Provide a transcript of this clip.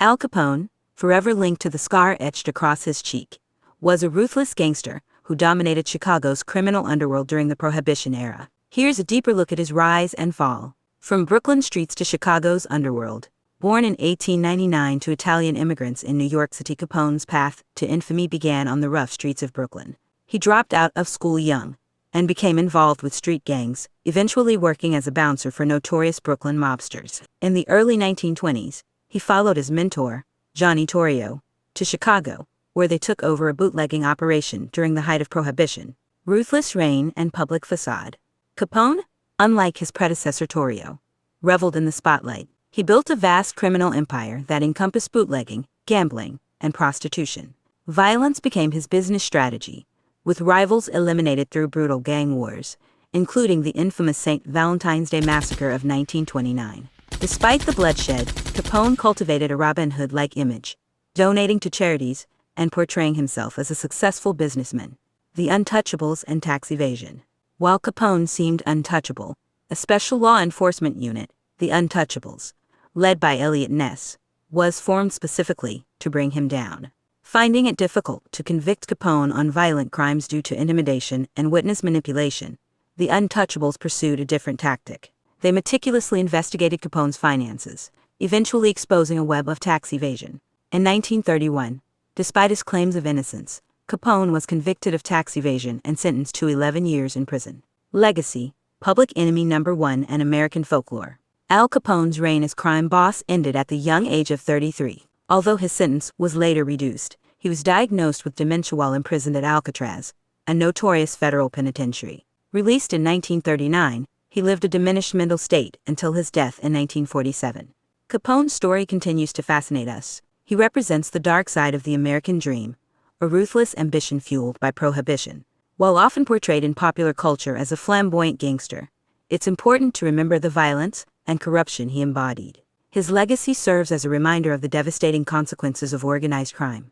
Al Capone, forever linked to the scar etched across his cheek, was a ruthless gangster who dominated Chicago's criminal underworld during the Prohibition era. Here's a deeper look at his rise and fall. From Brooklyn streets to Chicago's underworld. Born in 1899 to Italian immigrants in New York City, Capone's path to infamy began on the rough streets of Brooklyn. He dropped out of school young and became involved with street gangs, eventually working as a bouncer for notorious Brooklyn mobsters. In the early 1920s, he followed his mentor, Johnny Torrio, to Chicago, where they took over a bootlegging operation during the height of Prohibition. Ruthless reign and public facade. Capone, unlike his predecessor Torrio, reveled in the spotlight. He built a vast criminal empire that encompassed bootlegging, gambling, and prostitution. Violence became his business strategy, with rivals eliminated through brutal gang wars, including the infamous St. Valentine's Day Massacre of 1929. Despite the bloodshed, Capone cultivated a Robin Hood-like image, donating to charities and portraying himself as a successful businessman. The Untouchables and tax evasion. While Capone seemed untouchable, a special law enforcement unit, the Untouchables, led by Eliot Ness, was formed specifically to bring him down. Finding it difficult to convict Capone on violent crimes due to intimidation and witness manipulation, the Untouchables pursued a different tactic. They meticulously investigated Capone's finances, eventually exposing a web of tax evasion. In 1931, despite his claims of innocence, Capone was convicted of tax evasion and sentenced to 11 years in prison. Legacy, Public Enemy No. 1 and American Folklore. Al Capone's reign as crime boss ended at the young age of 33. Although his sentence was later reduced, he was diagnosed with dementia while imprisoned at Alcatraz, a notorious federal penitentiary. Released in 1939, he lived a diminished mental state until his death in 1947. Capone's story continues to fascinate us. He represents the dark side of the American dream, a ruthless ambition fueled by Prohibition. While often portrayed in popular culture as a flamboyant gangster, it's important to remember the violence and corruption he embodied. His legacy serves as a reminder of the devastating consequences of organized crime.